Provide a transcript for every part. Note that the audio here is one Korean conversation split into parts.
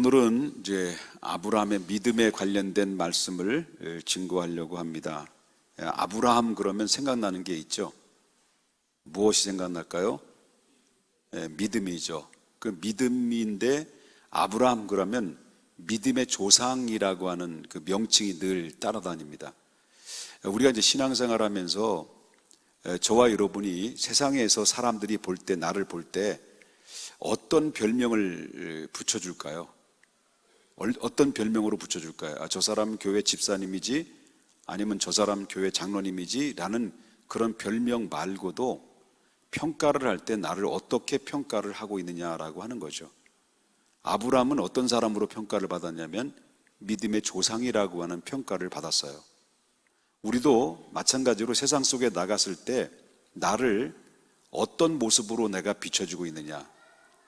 오늘은 이제 아브라함의 믿음에 관련된 말씀을 증거하려고 합니다. 아브라함 그러면 생각나는 게 있죠. 무엇이 생각날까요? 믿음이죠. 그 믿음인데 아브라함 그러면 믿음의 조상이라고 하는 그 명칭이 늘 따라다닙니다. 우리가 이제 신앙생활 하면서 저와 여러분이 세상에서 사람들이 볼 때, 나를 볼 때 어떤 별명을 붙여줄까요? 어떤 별명으로 붙여줄까요? 저 사람 교회 집사님이지, 아니면 저 사람 교회 장로님이지 라는 그런 별명 말고도 평가를 할 때 나를 어떻게 평가를 하고 있느냐라고 하는 거죠. 아브라함은 어떤 사람으로 평가를 받았냐면 믿음의 조상이라고 하는 평가를 받았어요. 우리도 마찬가지로 세상 속에 나갔을 때 나를 어떤 모습으로 내가 비춰주고 있느냐,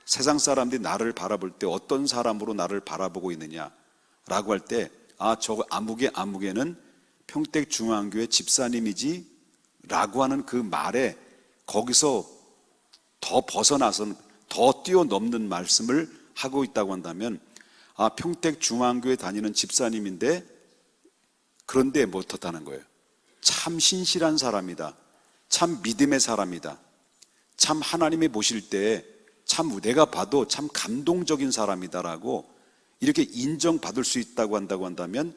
세상 사람들이 나를 바라볼 때 어떤 사람으로 나를 바라보고 있느냐라고 할 때 저 아무개는 평택중앙교회 집사님이지 라고 하는 그 말에 거기서 더 벗어나서 더 뛰어넘는 말씀을 하고 있다고 한다면 평택중앙교회 다니는 집사님인데 그런데 뭐 어떻다는 거예요? 참 신실한 사람이다, 참 믿음의 사람이다, 참 하나님이 보실 때 참 내가 봐도 참 감동적인 사람이다라고 이렇게 인정받을 수 있다고 한다면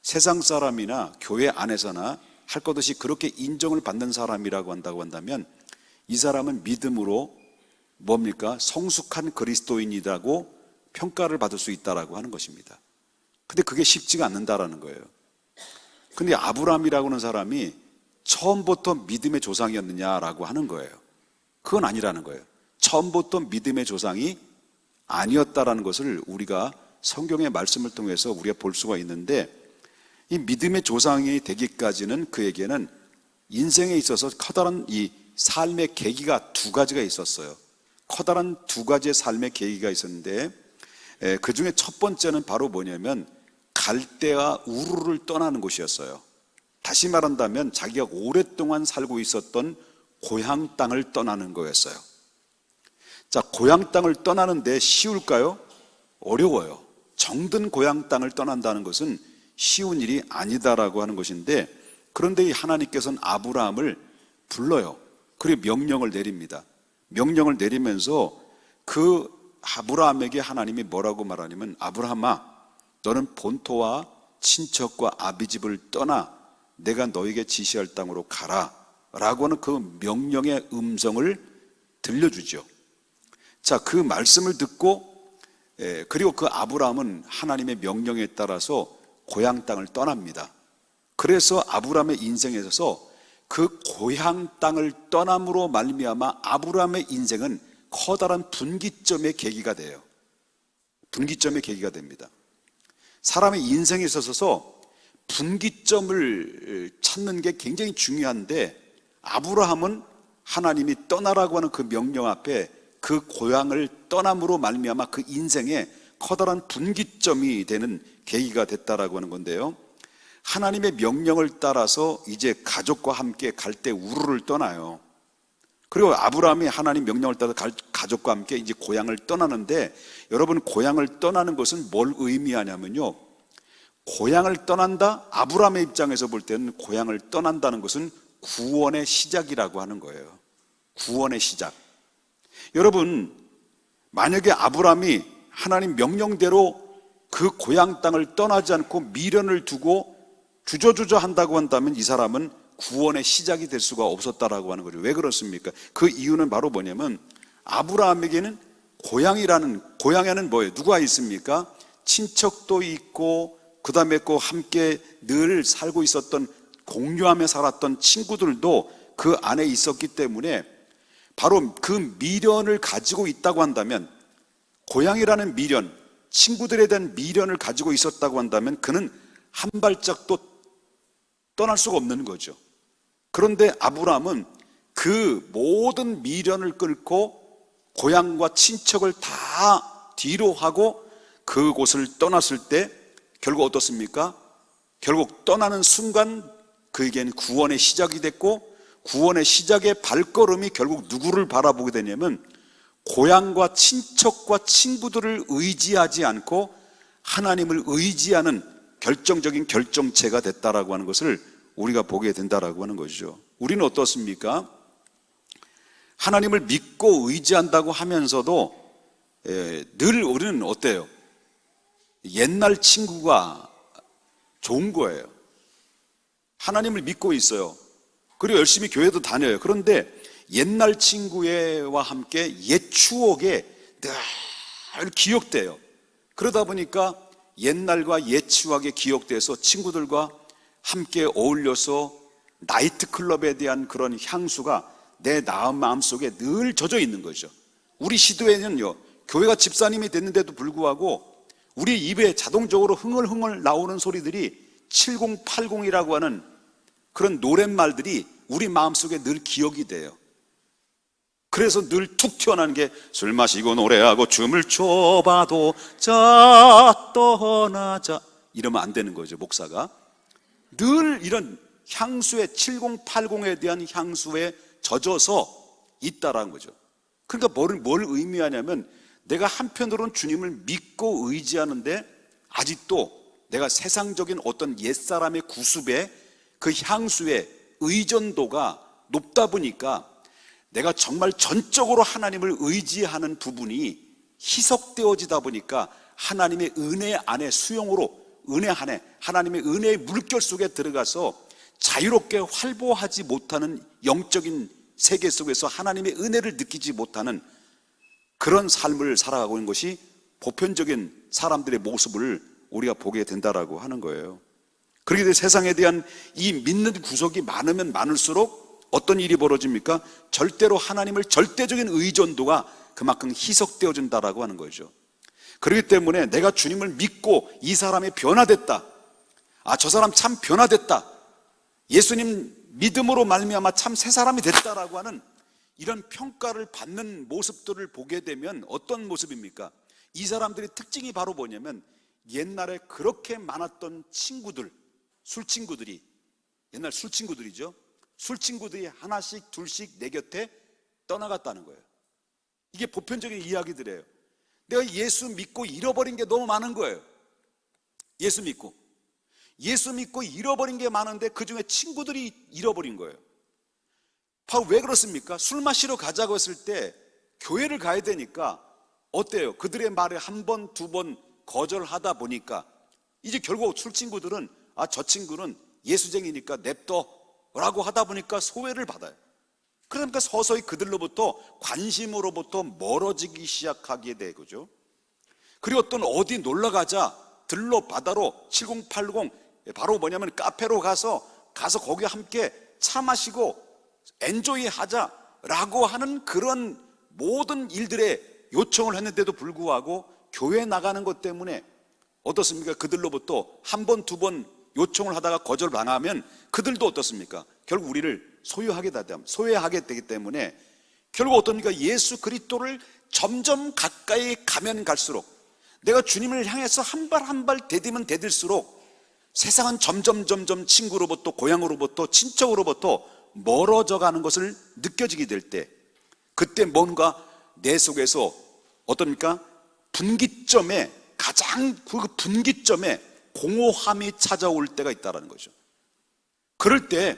세상 사람이나 교회 안에서나 할 것 없이 그렇게 인정을 받는 사람이라고 한다고 한다면 이 사람은 믿음으로 뭡니까? 성숙한 그리스도인이라고 평가를 받을 수 있다라고 하는 것입니다. 근데 그게 쉽지가 않는다라는 거예요. 근데 아브라함이라고 하는 사람이 처음부터 믿음의 조상이었느냐라고 하는 거예요. 그건 아니라는 거예요. 처음부터 믿음의 조상이 아니었다라는 것을 우리가 성경의 말씀을 통해서 우리가 볼 수가 있는데, 이 믿음의 조상이 되기까지는 그에게는 인생에 있어서 커다란 이 삶의 계기가 두 가지가 있었어요. 커다란 두 가지의 삶의 계기가 있었는데 그 중에 첫 번째는 바로 뭐냐면 갈대아 우르를 떠나는 것이었어요. 다시 말한다면 자기가 오랫동안 살고 있었던 고향 땅을 떠나는 거였어요. 자, 고향 땅을 떠나는데 쉬울까요? 어려워요. 정든 고향 땅을 떠난다는 것은 쉬운 일이 아니다라고 하는 것인데, 그런데 이 하나님께서는 아브라함을 불러요. 그리고 명령을 내립니다. 명령을 내리면서 그 아브라함에게 하나님이 뭐라고 말하냐면, 아브라함아, 너는 본토와 친척과 아비집을 떠나 내가 너에게 지시할 땅으로 가라 라고 하는 그 명령의 음성을 들려주죠. 자, 그 말씀을 듣고 그리고 그 아브라함은 하나님의 명령에 따라서 고향 땅을 떠납니다. 그래서 아브라함의 인생에 있어서 그 고향 땅을 떠남으로 말미암아 아브라함의 인생은 커다란 분기점의 계기가 돼요. 분기점의 계기가 됩니다. 사람의 인생에 있어서 분기점을 찾는 게 굉장히 중요한데, 아브라함은 하나님이 떠나라고 하는 그 명령 앞에 그 고향을 떠남으로 말미암아 그 인생에 커다란 분기점이 되는 계기가 됐다라고 하는 건데요. 하나님의 명령을 따라서 이제 가족과 함께 갈대 우르를 떠나요. 그리고 아브라함이 하나님 명령을 따라 가족과 함께 이제 고향을 떠나는데, 여러분, 고향을 떠나는 것은 뭘 의미하냐면요, 고향을 떠난다? 아브라함의 입장에서 볼 때는 고향을 떠난다는 것은 구원의 시작이라고 하는 거예요. 구원의 시작. 여러분, 만약에 아브라함이 하나님 명령대로 그 고향 땅을 떠나지 않고 미련을 두고 주저주저 한다고 한다면 이 사람은 구원의 시작이 될 수가 없었다라고 하는 거죠. 왜 그렇습니까? 그 이유는 바로 뭐냐면, 아브라함에게는 고향에는 뭐예요? 누가 있습니까? 친척도 있고, 그 다음에 그 함께 늘 살고 있었던, 공유하며 살았던 친구들도 그 안에 있었기 때문에 바로 그 미련을 가지고 있다고 한다면, 고향이라는 미련, 친구들에 대한 미련을 가지고 있었다고 한다면 그는 한 발짝도 떠날 수가 없는 거죠. 그런데 아브라함은 그 모든 미련을 끊고 고향과 친척을 다 뒤로 하고 그곳을 떠났을 때 결국 어떻습니까? 결국 떠나는 순간 그에게는 구원의 시작이 됐고, 구원의 시작의 발걸음이 결국 누구를 바라보게 되냐면 고향과 친척과 친구들을 의지하지 않고 하나님을 의지하는 결정적인 결정체가 됐다라고 하는 것을 우리가 보게 된다라고 하는 것이죠. 우리는 어떻습니까? 하나님을 믿고 의지한다고 하면서도 늘 우리는 어때요? 옛날 친구가 좋은 거예요. 하나님을 믿고 있어요. 그리고 열심히 교회도 다녀요. 그런데 옛날 친구와 함께 옛 추억에 늘 기억돼요. 그러다 보니까 옛날과 옛 추억에 기억돼서 친구들과 함께 어울려서 나이트클럽에 대한 그런 향수가 내 마음속에 늘 젖어 있는 거죠. 우리 시도에는요, 교회가 집사님이 됐는데도 불구하고 우리 입에 자동적으로 흥얼흥얼 나오는 소리들이 7080이라고 하는 그런 노랫말들이 우리 마음속에 늘 기억이 돼요. 그래서 늘 툭 튀어나오는 게 술 마시고 노래하고 춤을 춰봐도 자 떠나자 이러면 안 되는 거죠. 목사가 늘 이런 향수에 7080에 대한 향수에 젖어서 있다라는 거죠. 그러니까 뭘 의미하냐면 내가 한편으로는 주님을 믿고 의지하는데 아직도 내가 세상적인 어떤 옛사람의 구습에 그 향수의 의존도가 높다 보니까 내가 정말 전적으로 하나님을 의지하는 부분이 희석되어지다 보니까 하나님의 은혜 안에 수용으로 은혜 안에 하나님의 은혜의 물결 속에 들어가서 자유롭게 활보하지 못하는 영적인 세계 속에서 하나님의 은혜를 느끼지 못하는 그런 삶을 살아가고 있는 것이 보편적인 사람들의 모습을 우리가 보게 된다라고 하는 거예요. 그렇게 돼 세상에 대한 이 믿는 구석이 많으면 많을수록 어떤 일이 벌어집니까? 절대로 하나님을 절대적인 의존도가 그만큼 희석되어진다라고 하는 거죠. 그렇기 때문에 내가 주님을 믿고 이 사람이 변화됐다, 저 사람 참 변화됐다, 예수님 믿음으로 말미암아 참 새 사람이 됐다라고 하는 이런 평가를 받는 모습들을 보게 되면 어떤 모습입니까? 이 사람들의 특징이 바로 뭐냐면 옛날에 그렇게 많았던 친구들, 술친구들이, 옛날 술친구들이죠. 술친구들이 하나씩 둘씩 내 곁에 떠나갔다는 거예요. 이게 보편적인 이야기들이에요. 내가 예수 믿고 잃어버린 게 너무 많은 거예요. 예수 믿고 잃어버린 게 많은데 그 중에 친구들이 잃어버린 거예요. 바로 왜 그렇습니까? 술 마시러 가자고 했을 때 교회를 가야 되니까 어때요? 그들의 말에 한 번, 두 번 거절하다 보니까 이제 결국 술친구들은 저 친구는 예수쟁이니까 냅둬 라고 하다 보니까 소외를 받아요. 그러니까 서서히 그들로부터 관심으로부터 멀어지기 시작하게 되고죠. 그리고 또 어디 놀러 가자, 들러 바다로 7080 바로 뭐냐면 카페로 가서 거기 함께 차 마시고 엔조이 하자라고 하는 그런 모든 일들에 요청을 했는데도 불구하고 교회 나가는 것 때문에 어떻습니까? 그들로부터 한 번, 두 번 요청을 하다가 거절당하면 그들도 어떻습니까? 결국 우리를 소외하게 되기 때문에 결국 어떻습니까? 예수 그리스도를 점점 가까이 가면 갈수록 내가 주님을 향해서 한 발 한 발 디디면 디딜수록 세상은 점점 친구로부터 고향으로부터 친척으로부터 멀어져 가는 것을 느껴지게 될 때 그때 뭔가 내 속에서 어떻습니까? 분기점에 가장 그 분기점에 공허함이 찾아올 때가 있다는 거죠. 그럴 때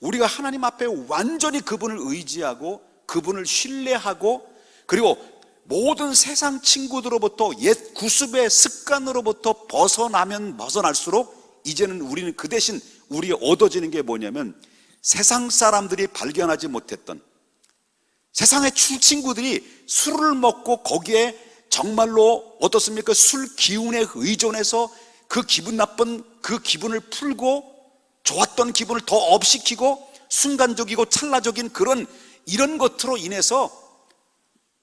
우리가 하나님 앞에 완전히 그분을 의지하고 그분을 신뢰하고 그리고 모든 세상 친구들로부터 옛 구습의 습관으로부터 벗어나면 벗어날수록 이제는 우리는 그 대신 우리가 얻어지는 게 뭐냐면 세상 사람들이 발견하지 못했던 세상의 친구들이 술을 먹고 거기에 정말로 어떻습니까? 술 기운에 의존해서 그 기분 나쁜 그 기분을 풀고 좋았던 기분을 더 업시키고 순간적이고 찰나적인 이런 것으로 인해서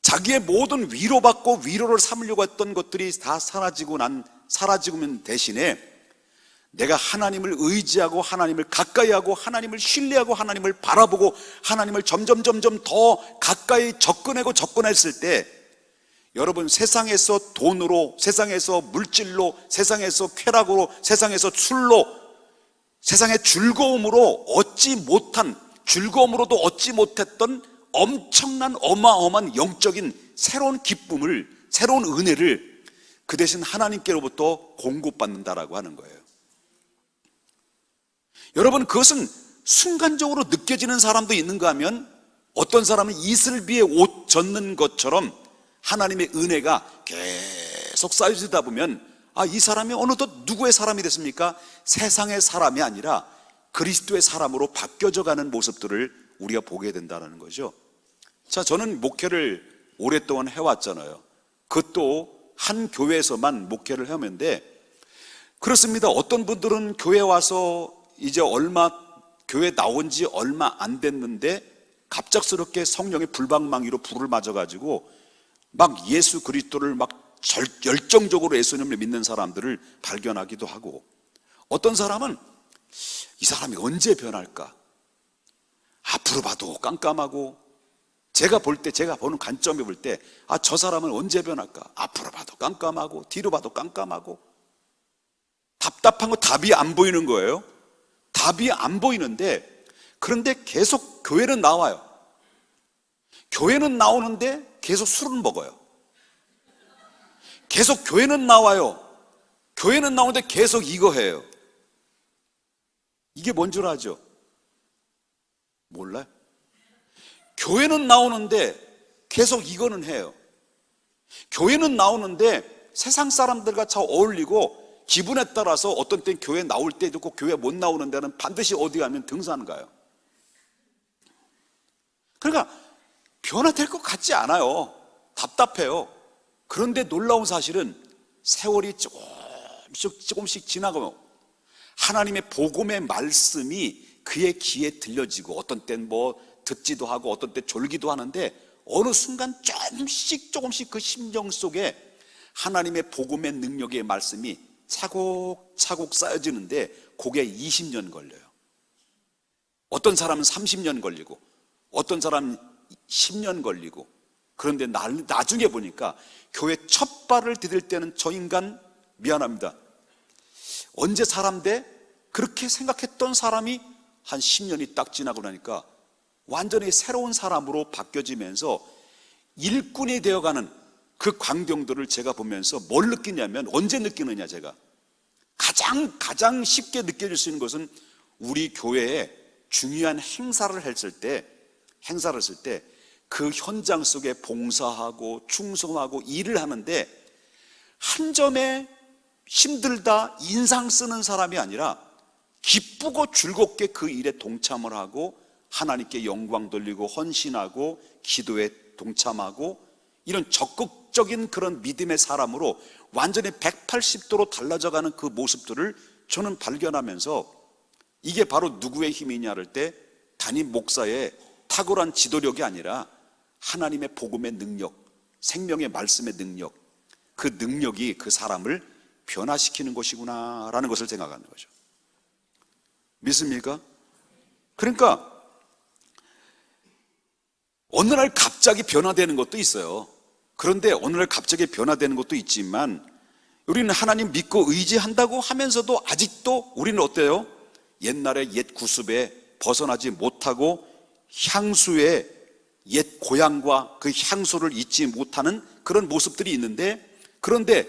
자기의 모든 위로받고 위로를 삼으려고 했던 것들이 다 사라지면 대신에 내가 하나님을 의지하고 하나님을 가까이하고 하나님을 신뢰하고 하나님을 바라보고 하나님을 점점 더 가까이 접근했을 때 여러분 세상에서 돈으로, 세상에서 물질로, 세상에서 쾌락으로, 세상에서 술로, 세상의 즐거움으로도 얻지 못했던 엄청난 어마어마한 영적인 새로운 기쁨을, 새로운 은혜를 그 대신 하나님께로부터 공급받는다라고 하는 거예요. 여러분, 그것은 순간적으로 느껴지는 사람도 있는가 하면 어떤 사람은 이슬비에 옷 젖는 것처럼 하나님의 은혜가 계속 쌓여지다 보면 이 사람이 어느덧 누구의 사람이 됐습니까? 세상의 사람이 아니라 그리스도의 사람으로 바뀌어져 가는 모습들을 우리가 보게 된다는 거죠. 자, 저는 목회를 오랫동안 해왔잖아요. 그것도 한 교회에서만 목회를 해오는데, 그렇습니다. 어떤 분들은 교회 와서 이제 교회 나온 지 얼마 안 됐는데 갑작스럽게 성령의 불방망이로 불을 맞아가지고 막 예수 그리스도를 막 열정적으로 예수님을 믿는 사람들을 발견하기도 하고, 어떤 사람은 이 사람이 언제 변할까? 앞으로 봐도 깜깜하고, 제가 보는 관점에 볼 때 저 사람은 언제 변할까? 앞으로 봐도 깜깜하고 뒤로 봐도 깜깜하고 답답한 거, 답이 안 보이는 거예요. 답이 안 보이는데, 그런데 계속 교회는 나와요. 교회는 나오는데 계속 술은 먹어요. 계속 교회는 나와요. 교회는 나오는데 계속 이거 해요. 이게 뭔 줄 아죠? 몰라요. 교회는 나오는데 계속 이거는 해요. 교회는 나오는데 세상 사람들과 잘 어울리고 기분에 따라서 어떤 땐 교회 나올 때도 있고 교회 못 나오는 데는 반드시 어디 가면 등산 가요. 그러니까 변화될 것 같지 않아요. 답답해요. 그런데 놀라운 사실은 세월이 조금씩 지나가면 하나님의 복음의 말씀이 그의 귀에 들려지고, 어떤 땐 듣지도 하고 어떤 때 졸기도 하는데, 어느 순간 조금씩 그 심정 속에 하나님의 복음의 능력의 말씀이 차곡차곡 쌓여지는데 그게 20년 걸려요. 어떤 사람은 30년 걸리고 어떤 사람은 10년 걸리고. 그런데 나중에 보니까 교회 첫 발을 디딜 때는 저 인간 미안합니다, 언제 사람 돼? 그렇게 생각했던 사람이 한 10년이 딱 지나고 나니까 완전히 새로운 사람으로 바뀌어지면서 일꾼이 되어가는 그 광경들을 제가 보면서 뭘 느끼냐면, 언제 느끼느냐, 제가 가장 쉽게 느껴질 수 있는 것은 우리 교회에 중요한 행사를 했을 때 그 현장 속에 봉사하고 충성하고 일을 하는데, 한 점에 힘들다 인상 쓰는 사람이 아니라 기쁘고 즐겁게 그 일에 동참을 하고 하나님께 영광 돌리고 헌신하고 기도에 동참하고, 이런 적극적인 그런 믿음의 사람으로 완전히 180도로 달라져가는 그 모습들을 저는 발견하면서, 이게 바로 누구의 힘이냐 할 때 단임 목사의 탁월한 지도력이 아니라 하나님의 복음의 능력, 생명의 말씀의 능력, 그 능력이 그 사람을 변화시키는 것이구나 라는 것을 생각하는 거죠. 믿습니까? 그러니까 어느 날 갑자기 변화되는 것도 있어요. 그런데 어느 날 갑자기 변화되는 것도 있지만, 우리는 하나님 믿고 의지한다고 하면서도 아직도 우리는 어때요? 옛날의 옛 구습에 벗어나지 못하고 향수의 옛 고향과 그 향수를 잊지 못하는 그런 모습들이 있는데, 그런데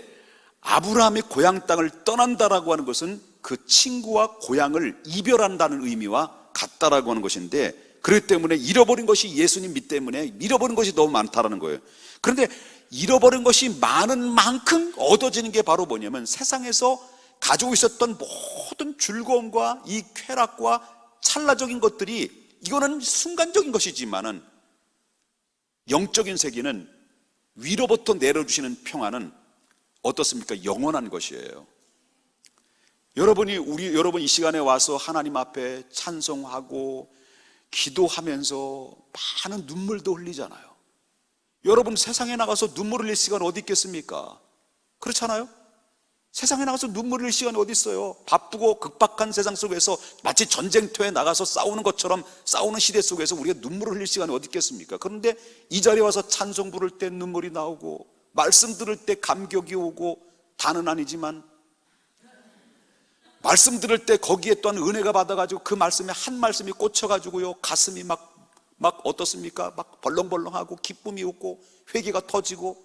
아브라함의 고향 땅을 떠난다라고 하는 것은 그 친구와 고향을 이별한다는 의미와 같다라고 하는 것인데, 그렇기 때문에 잃어버린 것이, 예수님 믿 때문에 잃어버린 것이 너무 많다라는 거예요. 그런데 잃어버린 것이 많은 만큼 얻어지는 게 바로 뭐냐면, 세상에서 가지고 있었던 모든 즐거움과 이 쾌락과 찰나적인 것들이, 이거는 순간적인 것이지만은 영적인 세계는, 위로부터 내려주시는 평안은 어떻습니까? 영원한 것이에요. 여러분 이 시간에 와서 하나님 앞에 찬송하고 기도하면서 많은 눈물도 흘리잖아요. 여러분 세상에 나가서 눈물 흘릴 시간 어디 있겠습니까? 그렇잖아요? 세상에 나가서 눈물 흘릴 시간이 어디 있어요? 바쁘고 급박한 세상 속에서 마치 전쟁터에 나가서 싸우는 것처럼 싸우는 시대 속에서 우리가 눈물을 흘릴 시간이 어디 있겠습니까? 그런데 이 자리에 와서 찬송 부를 때 눈물이 나오고, 말씀 들을 때 감격이 오고, 다는 아니지만 말씀 들을 때 거기에 또한 은혜가 받아가지고 그 말씀에 한 말씀이 꽂혀가지고요, 가슴이 막 막 어떻습니까? 막 벌렁벌렁하고 기쁨이 없고 회개가 터지고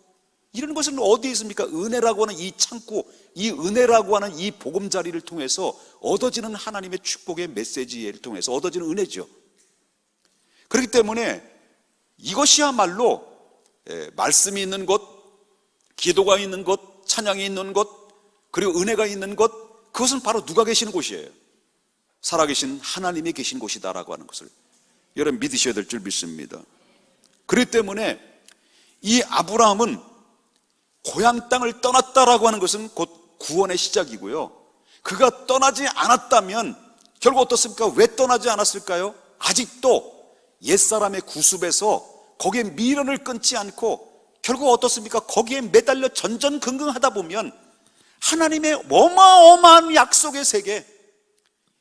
이런 것은 어디에 있습니까? 은혜라고 하는 이 창고, 이 은혜라고 하는 이 보금자리를 통해서 얻어지는 하나님의 축복의 메시지를 통해서 얻어지는 은혜죠. 그렇기 때문에 이것이야말로 말씀이 있는 곳, 기도가 있는 곳, 찬양이 있는 곳, 그리고 은혜가 있는 곳, 그것은 바로 누가 계시는 곳이에요? 살아계신 하나님이 계신 곳이다라고 하는 것을 여러분 믿으셔야 될 줄 믿습니다. 그렇기 때문에 이 아브라함은 고향 땅을 떠났다라고 하는 것은 곧 구원의 시작이고요. 그가 떠나지 않았다면 결국 어떻습니까? 왜 떠나지 않았을까요? 아직도 옛사람의 구습에서 거기에 미련을 끊지 않고 결국 어떻습니까? 거기에 매달려 전전긍긍하다 보면 하나님의 어마어마한 약속의 세계,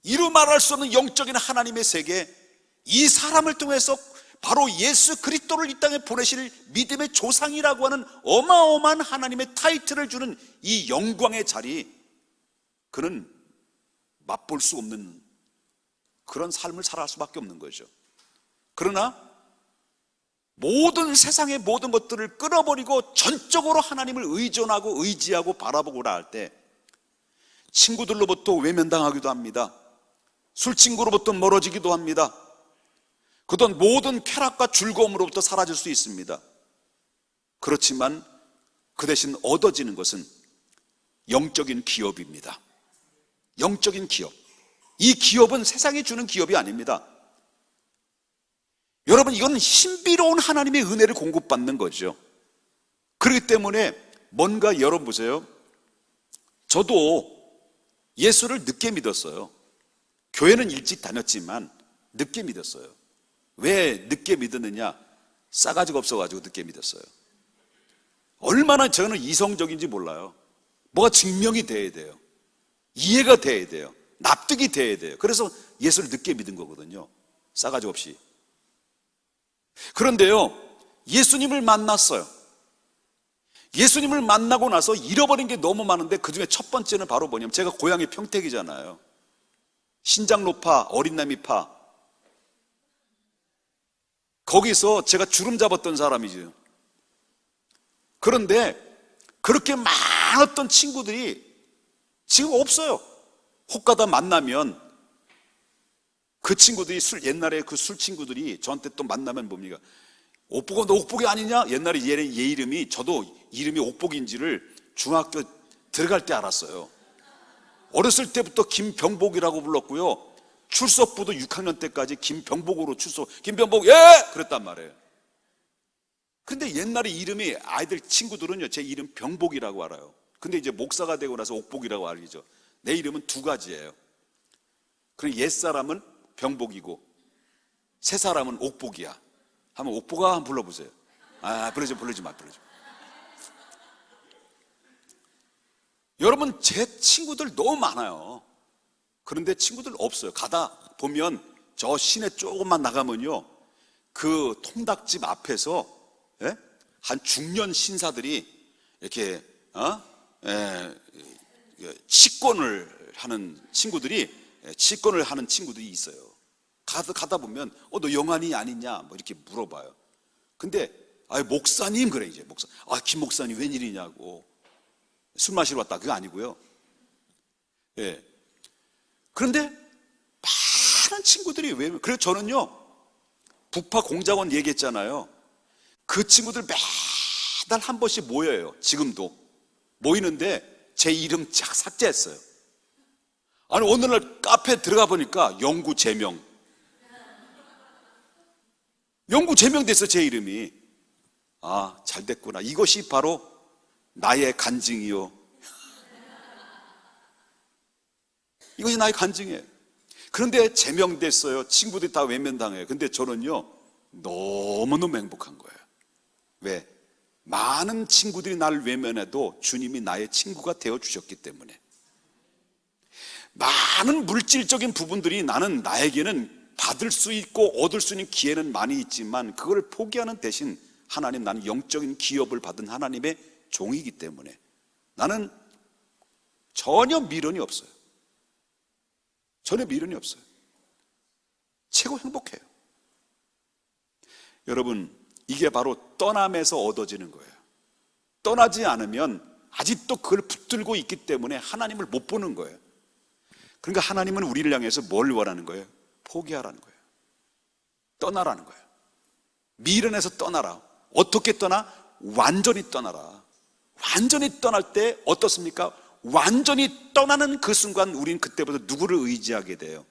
이루 말할 수 없는 영적인 하나님의 세계, 이 사람을 통해서 바로 예수 그리스도를 이 땅에 보내실 믿음의 조상이라고 하는 어마어마한 하나님의 타이틀을 주는 이 영광의 자리, 그는 맛볼 수 없는 그런 삶을 살아갈 수밖에 없는 거죠. 그러나 모든 세상의 모든 것들을 끊어버리고 전적으로 하나님을 의존하고 의지하고 바라보고라 할 때 친구들로부터 외면당하기도 합니다. 술친구로부터 멀어지기도 합니다. 그동안 모든 쾌락과 즐거움으로부터 사라질 수 있습니다. 그렇지만 그 대신 얻어지는 것은 영적인 기업입니다. 영적인 기업. 이 기업은 세상이 주는 기업이 아닙니다. 여러분, 이건 신비로운 하나님의 은혜를 공급받는 거죠. 그렇기 때문에 뭔가 여러분 보세요. 저도 예수를 늦게 믿었어요. 교회는 일찍 다녔지만 늦게 믿었어요. 왜 늦게 믿었느냐? 싸가지가 없어가지고 늦게 믿었어요. 얼마나 저는 이성적인지 몰라요. 뭐가 증명이 돼야 돼요. 이해가 돼야 돼요. 납득이 돼야 돼요. 그래서 예수를 늦게 믿은 거거든요. 싸가지 없이. 그런데요, 예수님을 만났어요. 예수님을 만나고 나서 잃어버린 게 너무 많은데 그 중에 첫 번째는 바로 뭐냐면, 제가 고향이 평택이잖아요. 신장로파, 어린나미파. 거기서 제가 주름 잡았던 사람이죠. 그런데 그렇게 많았던 친구들이 지금 없어요. 혹가다 만나면 그 친구들이 옛날에 그 술 친구들이 저한테 또 만나면 뭡니까? 옥복아, 너 옥복이 아니냐? 옛날에 얘 이름이, 저도 이름이 옥복인지를 중학교 들어갈 때 알았어요. 어렸을 때부터 김병복이라고 불렀고요. 출석부도 6학년 때까지 김병복으로 출석, 김병복, 예! 그랬단 말이에요. 근데 옛날에 이름이, 아이들 친구들은요, 제 이름 병복이라고 알아요. 근데 이제 목사가 되고 나서 옥복이라고 알리죠. 내 이름은 두 가지예요. 그럼 옛사람은 병복이고 새 사람은 옥복이야. 한번 옥복아 한번 불러보세요. 부르지 마. 여러분, 제 친구들 너무 많아요. 그런데 친구들 없어요. 가다 보면 저 시내 조금만 나가면요, 그 통닭집 앞에서 한 중년 신사들이 이렇게 치권을 하는 친구들이 있어요. 가다 보면 너 영환이 아니냐 뭐 이렇게 물어봐요. 근데 목사님, 그래 이제 목사. 김 목사님 웬일이냐고. 술 마시러 왔다, 그거 아니고요. 예. 그런데 많은 친구들이 그래서 저는요, 북파 공작원 얘기했잖아요. 그 친구들 매달 한 번씩 모여요. 지금도 모이는데 제 이름 삭제했어요. 어느 날 카페 들어가 보니까 영구 제명 됐어, 제 이름이. 잘 됐구나. 이것이 바로 나의 간증이요. 이것이 나의 간증이에요. 그런데 제명됐어요. 친구들이 다 외면당해요. 근데 저는요, 너무너무 행복한 거예요. 왜? 많은 친구들이 나를 외면해도 주님이 나의 친구가 되어주셨기 때문에. 많은 물질적인 부분들이 나에게는 받을 수 있고 얻을 수 있는 기회는 많이 있지만 그걸 포기하는 대신 하나님, 나는 영적인 기업을 받은 하나님의 종이기 때문에 나는 전혀 미련이 없어요. 전혀 미련이 없어요. 최고 행복해요. 여러분, 이게 바로 떠남에서 얻어지는 거예요. 떠나지 않으면 아직도 그걸 붙들고 있기 때문에 하나님을 못 보는 거예요. 그러니까 하나님은 우리를 향해서 뭘 원하는 거예요? 포기하라는 거예요. 떠나라는 거예요. 미련에서 떠나라. 어떻게 떠나? 완전히 떠나라. 완전히 떠날 때 어떻습니까? 완전히 떠나는 그 순간 우리는 그때부터 누구를 의지하게 돼요?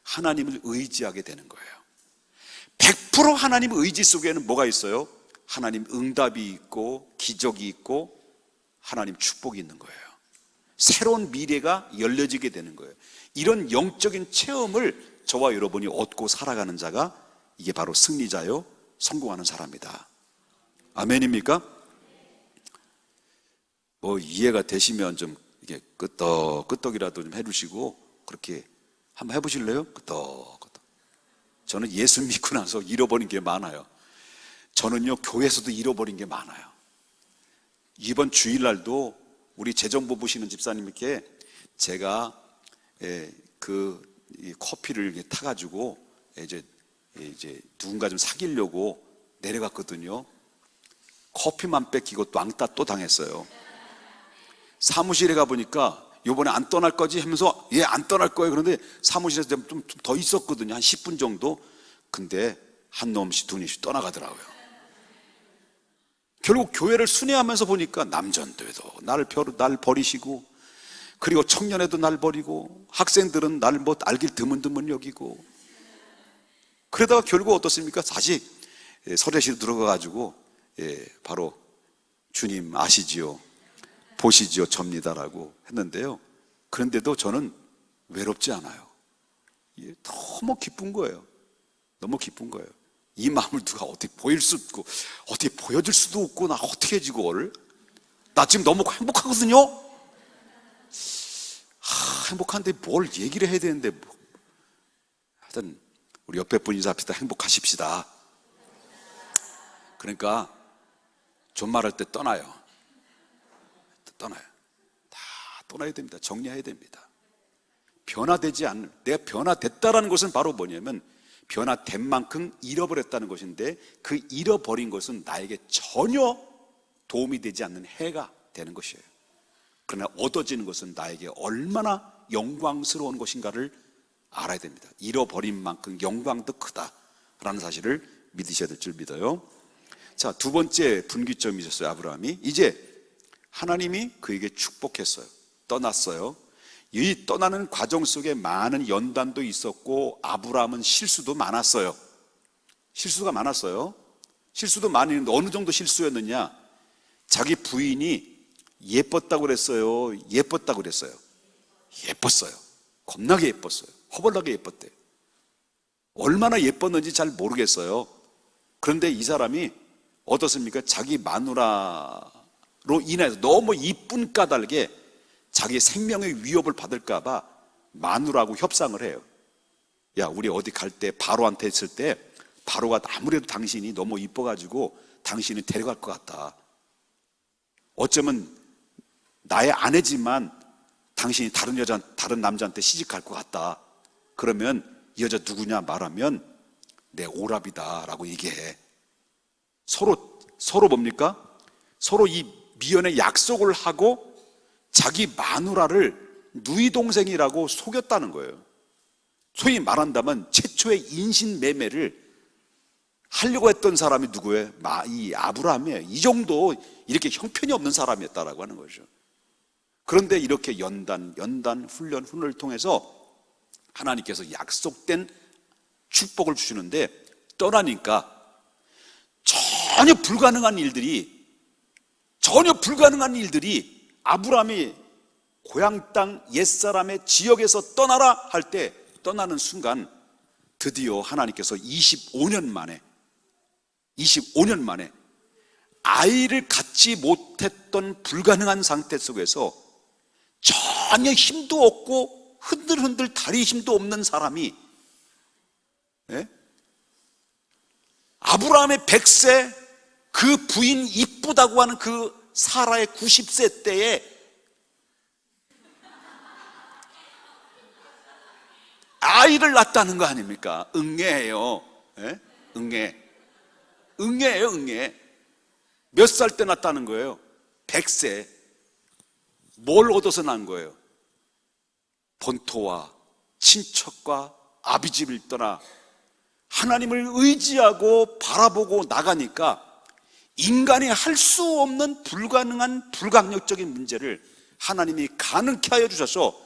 하나님을 의지하게 되는 거예요. 100% 하나님 의지 속에는 뭐가 있어요? 하나님 응답이 있고 기적이 있고 하나님 축복이 있는 거예요. 새로운 미래가 열려지게 되는 거예요. 이런 영적인 체험을 저와 여러분이 얻고 살아가는 자가 이게 바로 승리자요, 성공하는 사람이다. 아멘입니까? 뭐 이해가 되시면 좀 이게 끄떡이라도 좀 해주시고 그렇게 한번 해보실래요? 끄떡. 저는 예수 믿고 나서 잃어버린 게 많아요. 저는요, 교회에서도 잃어버린 게 많아요. 이번 주일날도 우리 재정부 보시는 집사님께 제가 이 커피를 타가지고 이제 누군가 좀 사귀려고 내려갔거든요. 커피만 뺏기고 왕따 또 당했어요. 사무실에 가보니까 요번에 안 떠날 거지 하면서 예, 안 떠날 거예요. 그런데 사무실에서 좀 더 있었거든요. 한 10분 정도. 근데 한 놈씩 두 놈씩 떠나가더라고요. 결국 교회를 순회하면서 보니까 남전도에도 날 버리시고, 그리고 청년에도 날 버리고, 학생들은 날 뭐 알길 드문드문 여기고, 그러다가 결국 어떻습니까? 다시 서례실 들어가가지고 바로 주님 아시지요, 보시지요, 접니다라고 했는데요. 그런데도 저는 외롭지 않아요. 너무 기쁜 거예요. 너무 기쁜 거예요. 이 마음을 누가 어떻게 보일 수 없고 어떻게 보여줄 수도 없고, 나 어떻게 해지 그거를. 나 지금 너무 행복하거든요. 행복한데 뭘 얘기를 해야 되는데 하여튼 우리 옆에 분 인사합시다. 행복하십시다. 그러니까 존말할 때 떠나요. 떠나요. 다 떠나야 됩니다. 정리해야 됩니다. 변화되지 않는, 내가 변화됐다라는 것은 바로 뭐냐면 변화된 만큼 잃어버렸다는 것인데, 그 잃어버린 것은 나에게 전혀 도움이 되지 않는 해가 되는 것이에요. 그러나 얻어지는 것은 나에게 얼마나 영광스러운 것인가를 알아야 됩니다. 잃어버린 만큼 영광도 크다라는 사실을 믿으셔야 될 줄 믿어요. 자, 두 번째 분기점이 있었어요. 아브라함이 이제 하나님이 그에게 축복했어요. 떠났어요. 이 떠나는 과정 속에 많은 연단도 있었고 아브라함은 실수도 많았어요. 실수가 많았어요. 실수도 많이 했는데 어느 정도 실수였느냐? 자기 부인이 예뻤다고 그랬어요? 예뻤다고 그랬어요? 예뻤어요. 겁나게 예뻤어요. 허벌나게 예뻤대요. 얼마나 예뻤는지 잘 모르겠어요. 그런데 이 사람이 어떻습니까? 자기 마누라로 인해서 너무 이쁜 까닭에 자기 생명의 위협을 받을까 봐 마누라하고 협상을 해요. 야, 우리 어디 갈 때 바로한테 있을 때 바로가 아무래도 당신이 너무 이뻐가지고 당신을 데려갈 것 같다. 어쩌면 나의 아내지만 당신이 다른 남자한테 시집갈 것 같다. 그러면 이 여자 누구냐 말하면 내 오랍이다 라고 얘기해. 서로 뭡니까? 서로 이 미연의 약속을 하고 자기 마누라를 누이 동생이라고 속였다는 거예요. 소위 말한다면 최초의 인신매매를 하려고 했던 사람이 누구예요? 이 아브라함이에요. 이 정도 이렇게 형편이 없는 사람이었다라고 하는 거죠. 그런데 이렇게 연단, 훈련을 통해서 하나님께서 약속된 축복을 주시는데, 떠나니까 전혀 불가능한 일들이 아브라함이 고향 땅 옛사람의 지역에서 떠나라 할 때 떠나는 순간 드디어 하나님께서 25년 만에 아이를 갖지 못했던 불가능한 상태 속에서 전혀 힘도 없고 흔들흔들 다리 힘도 없는 사람이, 아브라함의 100세, 그 부인 이쁘다고 하는 그 사라의 90세 때에 아이를 낳았다는 거 아닙니까? 응애예요. 응애. 응애예요, 응애. 몇 살 때 낳았다는 거예요? 100세. 뭘 얻어서 난 거예요? 본토와 친척과 아비집을 떠나 하나님을 의지하고 바라보고 나가니까 인간이 할 수 없는 불가능한 불가항력적인 문제를 하나님이 가능케 하여 주셔서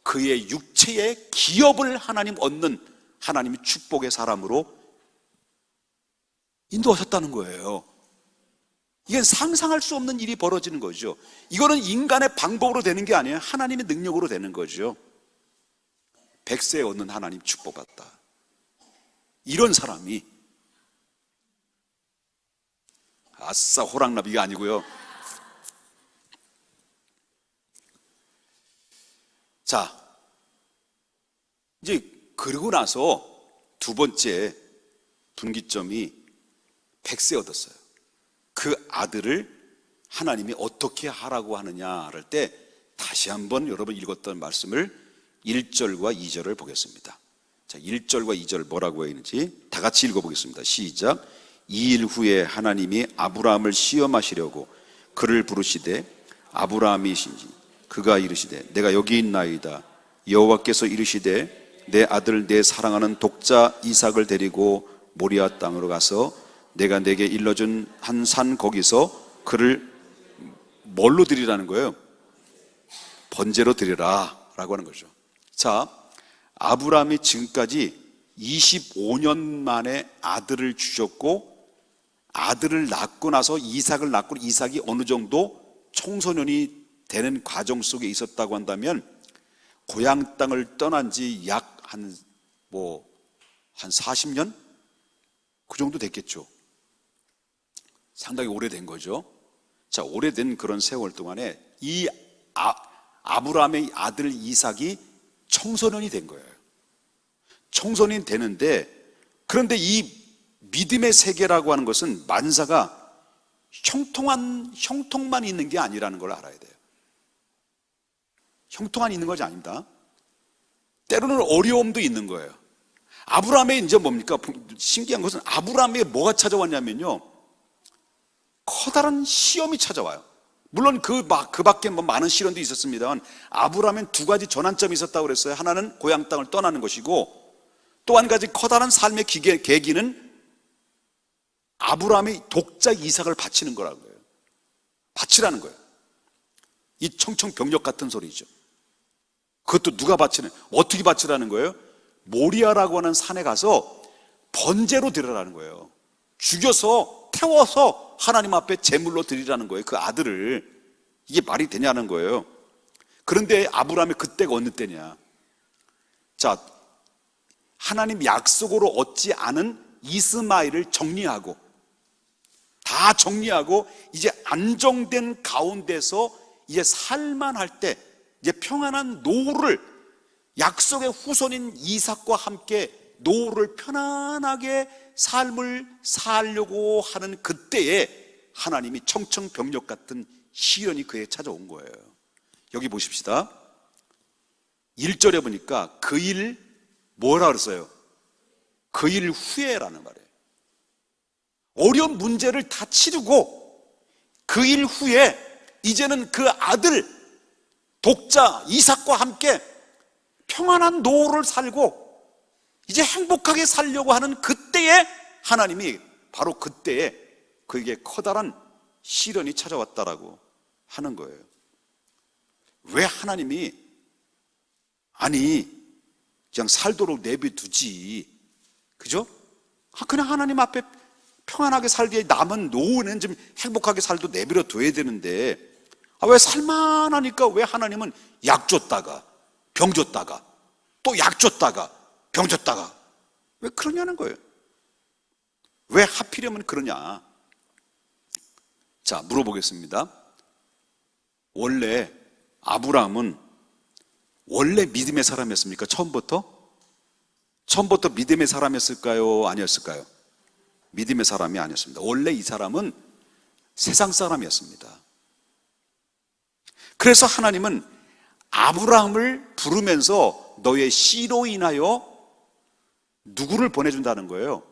그의 육체의 기업을 하나님 얻는 하나님의 축복의 사람으로 인도하셨다는 거예요. 이건 상상할 수 없는 일이 벌어지는 거죠. 이거는 인간의 방법으로 되는 게 아니에요. 하나님의 능력으로 되는 거죠. 100세에 얻는 하나님 축복받다. 이런 사람이 아싸 호랑나비가 아니고요. 자, 이제 그러고 나서 두 번째 분기점이 100세 얻었어요. 그 아들을 하나님이 어떻게 하라고 하느냐 할 때 다시 한번 여러분 읽었던 말씀을 1절과 2절을 보겠습니다. 자, 1절과 2절 뭐라고 했는지 다 같이 읽어보겠습니다. 시작. 2일 후에 하나님이 아브라함을 시험하시려고 그를 부르시되 아브라함이신지 그가 이르시되 내가 여기 있나이다. 여호와께서 이르시되 내 아들 내 사랑하는 독자 이삭을 데리고 모리아 땅으로 가서 내가 내게 일러준 한 산 거기서 그를 뭘로 드리라는 거예요? 번제로 드리라 라고 하는 거죠. 자, 아브라함이 지금까지 25년 만에 아들을 주셨고 아들을 낳고 나서 이삭을 낳고 이삭이 어느 정도 청소년이 되는 과정 속에 있었다고 한다면 고향 땅을 떠난 지 약 한 40년? 그 정도 됐겠죠. 상당히 오래된 거죠. 자, 오래된 그런 세월 동안에 이 아브라함의 아들 이삭이 청소년이 된 거예요. 청소년이 되는데, 그런데 이 믿음의 세계라고 하는 것은 만사가 형통만 있는 게 아니라는 걸 알아야 돼요. 형통만 있는 것이 아닙니다. 때로는 어려움도 있는 거예요. 아브라함의 이제 뭡니까? 신기한 것은 아브라함에게 뭐가 찾아왔냐면요, 커다란 시험이 찾아와요. 물론 그 밖에 많은 시련도 있었습니다만 아브라함엔 두 가지 전환점이 있었다고 그랬어요. 하나는 고향 땅을 떠나는 것이고 또 한 가지 커다란 삶의 계기는 아브라함이 독자 이삭을 바치는 거라는 거예요. 바치라는 거예요. 이 청청병력 같은 소리죠. 그것도 누가 바치는, 어떻게 바치라는 거예요? 모리아라고 하는 산에 가서 번제로 드리라는 거예요. 죽여서 태워서 하나님 앞에 제물로 드리라는 거예요. 그 아들을. 이게 말이 되냐는 거예요. 그런데 아브라함이 그때가 어느 때냐? 자, 하나님 약속으로 얻지 않은 이스마엘을 정리하고 다 정리하고 이제 안정된 가운데서 이제 살만할 때 이제 평안한 노후를, 약속의 후손인 이삭과 함께 노후를 편안하게 삶을 살려고 하는 그때에 하나님이 청청병력 같은 시련이 그에 찾아온 거예요. 여기 보십시다. 1절에 보니까 그 일 뭐라 그랬어요? 그 일 후에라는 말이에요. 어려운 문제를 다 치르고 그 일 후에 이제는 그 아들 독자 이삭과 함께 평안한 노후를 살고 이제 행복하게 살려고 하는 그때에 하나님이 바로 그때에 그에게 커다란 시련이 찾아왔다라고 하는 거예요. 왜 하나님이 그냥 살도록 내버려두지, 그죠? 그냥 하나님 앞에 평안하게 살기에 남은 노후는 좀 행복하게 살도 내버려둬야 되는데 왜 살만하니까 왜 하나님은 약 줬다가 병 줬다가 또 약 줬다가 병 줬다가 왜 그러냐는 거예요. 왜 하필이면 그러냐? 자, 물어보겠습니다. 원래 아브라함은 원래 믿음의 사람이었습니까? 처음부터 믿음의 사람이었을까요? 아니었을까요? 믿음의 사람이 아니었습니다. 원래 이 사람은 세상 사람이었습니다. 그래서 하나님은 아브라함을 부르면서 너의 씨로 인하여 누구를 보내준다는 거예요?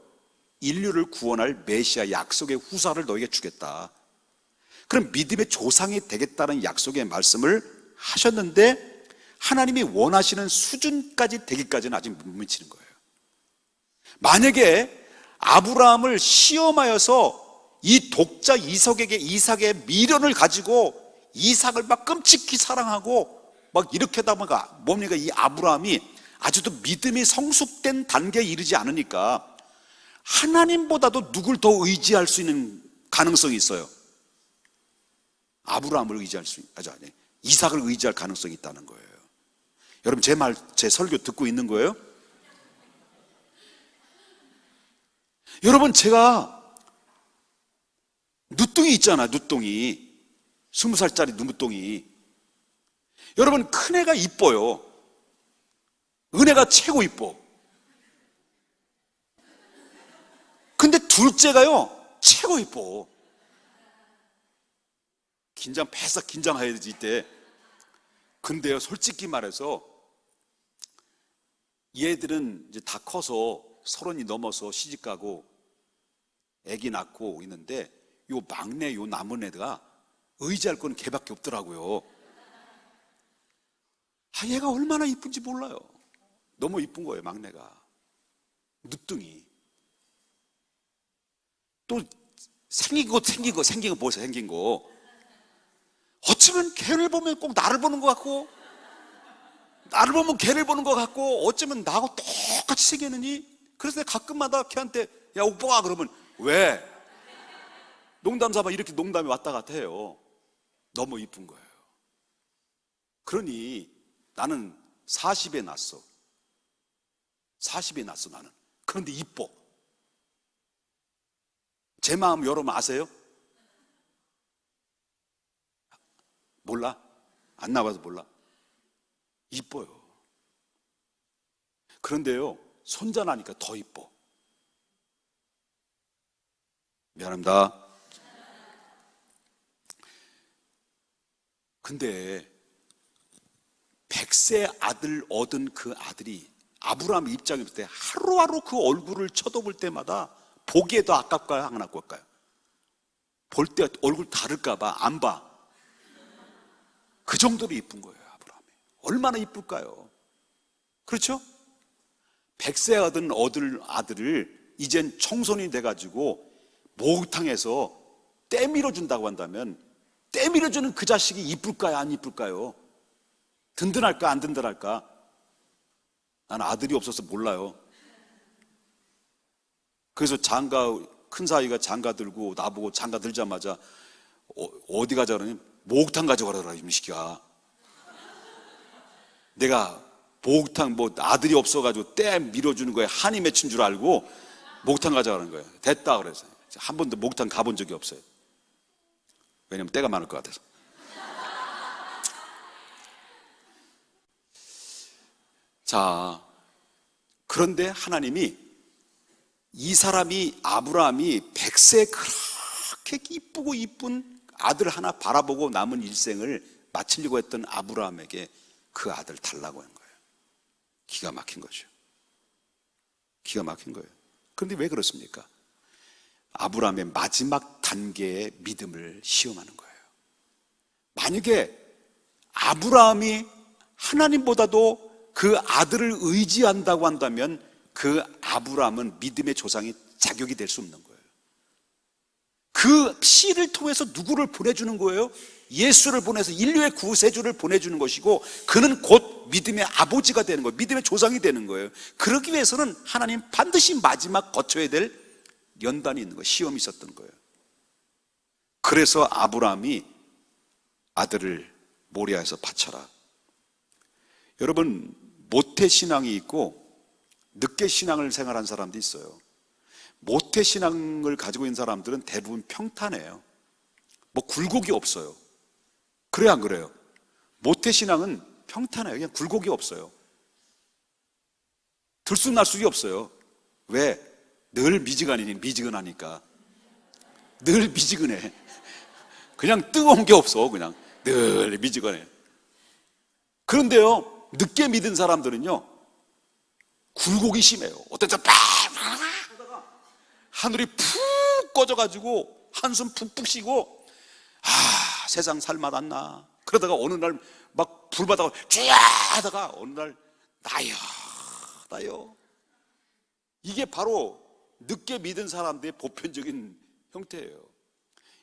인류를 구원할 메시아 약속의 후사를 너에게 주겠다. 그럼 믿음의 조상이 되겠다는 약속의 말씀을 하셨는데 하나님이 원하시는 수준까지 되기까지는 아직 못 미치는 거예요. 만약에 아브라함을 시험하여서 이 독자 이삭의 미련을 가지고 이삭을 막 끔찍히 사랑하고 막 이렇게 하다 보니까 뭡니까? 이 아브라함이 아직도 믿음이 성숙된 단계에 이르지 않으니까 하나님보다도 누굴 더 의지할 수 있는 가능성이 있어요. 아브라함을 의지할 수, 아니, 이삭을 의지할 가능성이 있다는 거예요. 여러분 제 설교 듣고 있는 거예요? 여러분 제가 누뚱이 있잖아, 누뚱이. 20살짜리 누뚱이. 여러분 큰애가 이뻐요. 은혜가 최고 이뻐. 근데 둘째가요 최고 이뻐. 바싹 긴장해야지 이때. 근데요 솔직히 말해서 얘들은 이제 다 커서 30이 넘어서 시집가고 애기 낳고 있는데 요 막내 요 남은 애가 의지할 건 걔밖에 없더라고요. 얘가 얼마나 이쁜지 몰라요. 너무 이쁜 거예요 막내가. 누뚱이. 또 생긴 거 보세요. 생긴 거 어쩌면 걔를 보면 꼭 나를 보는 것 같고, 나를 보면 걔를 보는 것 같고, 어쩌면 나하고 똑같이 생겼느니. 그래서 내가 가끔마다 걔한테 야 오빠가 그러면 왜? 농담 삼아 이렇게 농담이 왔다 갔다 해요. 너무 이쁜 거예요. 그러니 나는 40에 났어. 40에 났어 나는. 그런데 이뻐. 제 마음 여러분 아세요? 몰라? 안 나와서 몰라? 이뻐요. 그런데요 손자 나니까 더 이뻐. 미안합니다. 근데 100세 아들 얻은 그 아들이 아브라함 입장에 있을 때 하루하루 그 얼굴을 쳐다볼 때마다 보기에 더 아깝까요? 안 아깝까요? 볼 때 얼굴 다를까봐 안 봐. 그 정도로 이쁜 거예요 아브라함이. 얼마나 이쁠까요? 그렇죠? 100세 얻은 아들을 이젠 청소년이 돼가지고 목욕탕에서 때 밀어준다고 한다면 때 밀어주는 그 자식이 이쁠까요? 안 이쁠까요? 든든할까? 안 든든할까? 난 아들이 없어서 몰라요. 그래서 큰 사위가 장가 들고 나보고 장가 들자마자 어디 가자 그러니 목욕탕 가져가라 이 새끼야. 내가 목욕탕 아들이 없어가지고 때 밀어주는 거에 한이 맺힌 줄 알고 목욕탕 가져가는 거예요. 됐다 그래서 한 번도 목욕탕 가본 적이 없어요. 왜냐면 때가 많을 것 같아서. 자, 그런데 하나님이 이 사람이 아브라함이 100세 그렇게 이쁘고 이쁜 아들 하나 바라보고 남은 일생을 마치려고 했던 아브라함에게 그 아들 달라고 한 거예요. 기가 막힌 거죠. 기가 막힌 거예요. 그런데 왜 그렇습니까? 아브라함의 마지막 단계의 믿음을 시험하는 거예요. 만약에 아브라함이 하나님보다도 그 아들을 의지한다고 한다면 그 아브라함은 믿음의 조상이 자격이 될 수 없는 거예요. 그 씨를 통해서 누구를 보내주는 거예요? 예수를 보내서 인류의 구세주를 보내주는 것이고 그는 곧 믿음의 아버지가 되는 거예요. 믿음의 조상이 되는 거예요. 그러기 위해서는 하나님 반드시 마지막 거쳐야 될 연단이 있는 거예요. 시험이 있었던 거예요. 그래서 아브라함이 아들을 모리아에서 바쳐라. 여러분 모태신앙이 있고 늦게신앙을 생활한 사람도 있어요. 모태신앙을 가지고 있는 사람들은 대부분 평탄해요. 굴곡이 없어요. 그래 안 그래요? 모태신앙은 평탄해요. 그냥 굴곡이 없어요. 들쑥날쑥이 없어요. 왜? 늘 미지근하니까. 늘 미지근해. 그냥 뜨거운 게 없어. 그냥 늘 미지근해. 그런데요 늦게 믿은 사람들은요 굴곡이 심해요. 어떤 때 하늘이 푹 꺼져가지고 한숨 푹푹 쉬고, 세상 살맛 나. 그러다가 어느 날 막 불바다가 쥐야 하다가 어느 날 나요. 이게 바로 늦게 믿은 사람들의 보편적인 형태예요.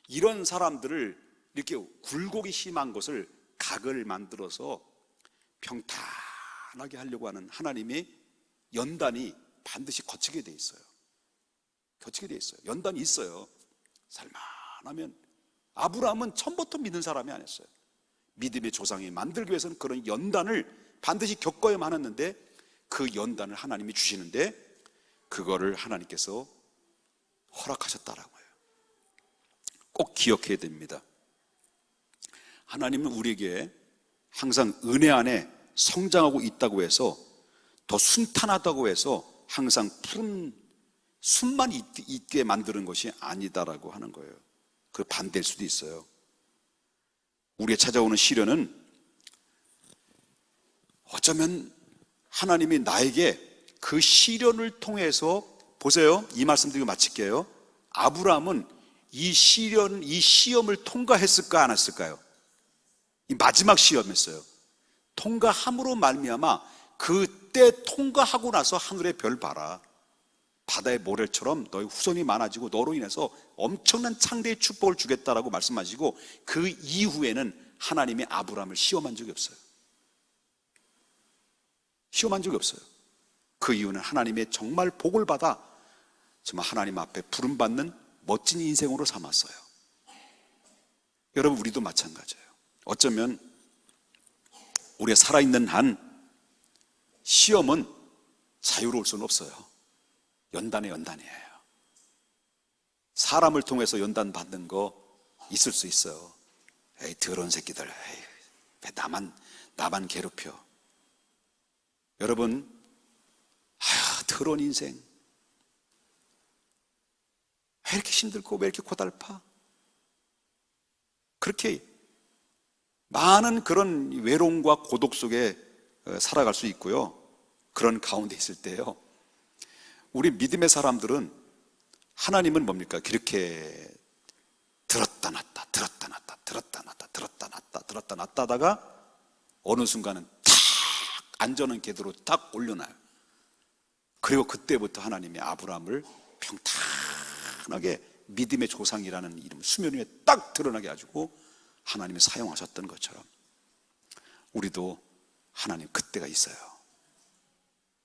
이런 사람들을 이렇게 굴곡이 심한 것을 각을 만들어서 평탄하게 하려고 하는 하나님의 연단이 반드시 거치게 돼 있어요. 연단이 있어요. 살만하면. 아브라함은 처음부터 믿는 사람이 아니었어요. 믿음의 조상이 만들기 위해서는 그런 연단을 반드시 겪어야만 했는데, 그 연단을 하나님이 주시는데 그거를 하나님께서 허락하셨다라고 해요. 꼭 기억해야 됩니다. 하나님은 우리에게 항상 은혜 안에 성장하고 있다고 해서, 더 순탄하다고 해서 항상 푸른 숨만 있게 만드는 것이 아니다라고 하는 거예요. 그 반대일 수도 있어요. 우리에 찾아오는 시련은 어쩌면 하나님이 나에게 그 시련을 통해서, 보세요, 이 말씀 드리고 마칠게요. 아브라함은 이 시험을 통과했을까 안 했을까요? 이 마지막 시험이었어요. 통과함으로 말미암아 그때 통과하고 나서 하늘의 별 봐라, 바다의 모래처럼 너희 후손이 많아지고 너로 인해서 엄청난 창대의 축복을 주겠다라고 말씀하시고, 그 이후에는 하나님이 아브라함을 시험한 적이 없어요. 그 이유는 하나님의 정말 복을 받아 정말 하나님 앞에 부름받는 멋진 인생으로 삼았어요. 여러분, 우리도 마찬가지예요. 어쩌면 우리가 살아있는 한 시험은 자유로울 수는 없어요. 연단이에요. 사람을 통해서 연단 받는 거 있을 수 있어요. 에이, 더러운 새끼들, 에이, 왜 나만 괴롭혀. 여러분, 더러운 인생, 왜 이렇게 힘들고 왜 이렇게 고달파? 그렇게 많은 그런 외로움과 고독 속에 살아갈 수 있고요. 그런 가운데 있을 때요, 우리 믿음의 사람들은 하나님은 뭡니까? 그렇게 들었다 놨다 하다가 어느 순간은 탁 안전한 궤도로 딱 올려놔요. 그리고 그때부터 하나님이 아브라함을 평탄하게 믿음의 조상이라는 이름 수면 위에 딱 드러나게 해가지고 하나님이 사용하셨던 것처럼 우리도 하나님 그때가 있어요.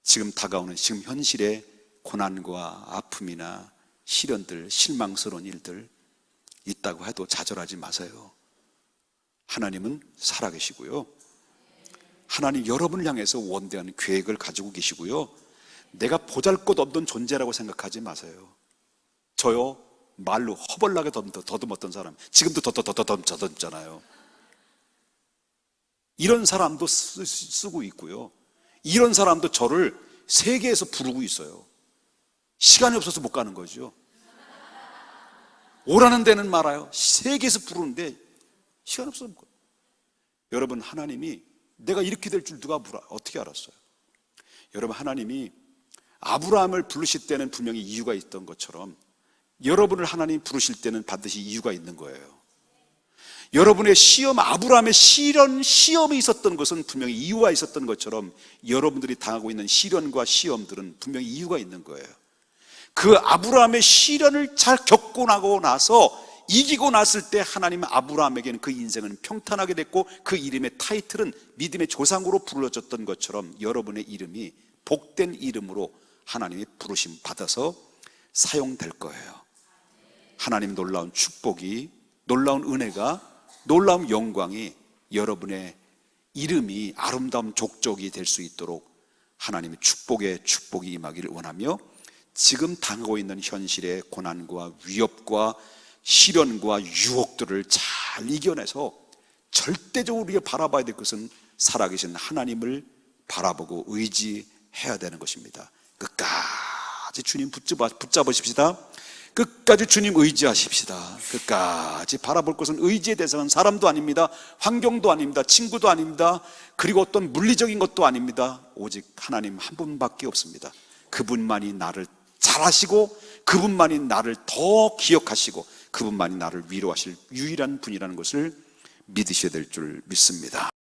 지금 다가오는 지금 현실의 고난과 아픔이나 시련들, 실망스러운 일들 있다고 해도 좌절하지 마세요. 하나님은 살아계시고요, 하나님 여러분을 향해서 원대한 계획을 가지고 계시고요, 내가 보잘것없는 존재라고 생각하지 마세요. 저요, 말로 허벌나게 더듬었던 사람 지금도 더듬잖아요. 이런 사람도 쓰고 있고요, 이런 사람도 저를 세계에서 부르고 있어요. 시간이 없어서 못 가는 거죠. 오라는 데는 말아요. 세계에서 부르는데 시간이 없어서 못 가요. 여러분, 하나님이 내가 이렇게 될 줄 누가 어떻게 알았어요? 여러분, 하나님이 아브라함을 부르실 때는 분명히 이유가 있던 것처럼 여러분을 하나님이 부르실 때는 반드시 이유가 있는 거예요. 여러분의 시험, 아브라함의 시험이 있었던 것은 분명히 이유가 있었던 것처럼 여러분들이 당하고 있는 시련과 시험들은 분명히 이유가 있는 거예요. 그 아브라함의 시련을 잘 겪고 나고 나서 이기고 났을 때 하나님은 아브라함에게는 그 인생은 평탄하게 됐고, 그 이름의 타이틀은 믿음의 조상으로 불러졌던 것처럼 여러분의 이름이 복된 이름으로 하나님이 부르심 받아서 사용될 거예요. 하나님 놀라운 축복이, 놀라운 은혜가, 놀라운 영광이 여러분의 이름이 아름다운 족적이 될 수 있도록 하나님의 축복이 임하기를 원하며, 지금 당하고 있는 현실의 고난과 위협과 시련과 유혹들을 잘 이겨내서 절대적으로 우리가 바라봐야 될 것은 살아계신 하나님을 바라보고 의지해야 되는 것입니다. 끝까지 주님 붙잡으십시다. 끝까지 주님 의지하십시다. 끝까지 바라볼 것은 의지의 대상은 사람도 아닙니다, 환경도 아닙니다, 친구도 아닙니다, 그리고 어떤 물리적인 것도 아닙니다. 오직 하나님 한 분밖에 없습니다. 그분만이 나를 잘 잘하시고 그분만이 나를 더 기억하시고 그분만이 나를 위로하실 유일한 분이라는 것을 믿으셔야 될 줄 믿습니다.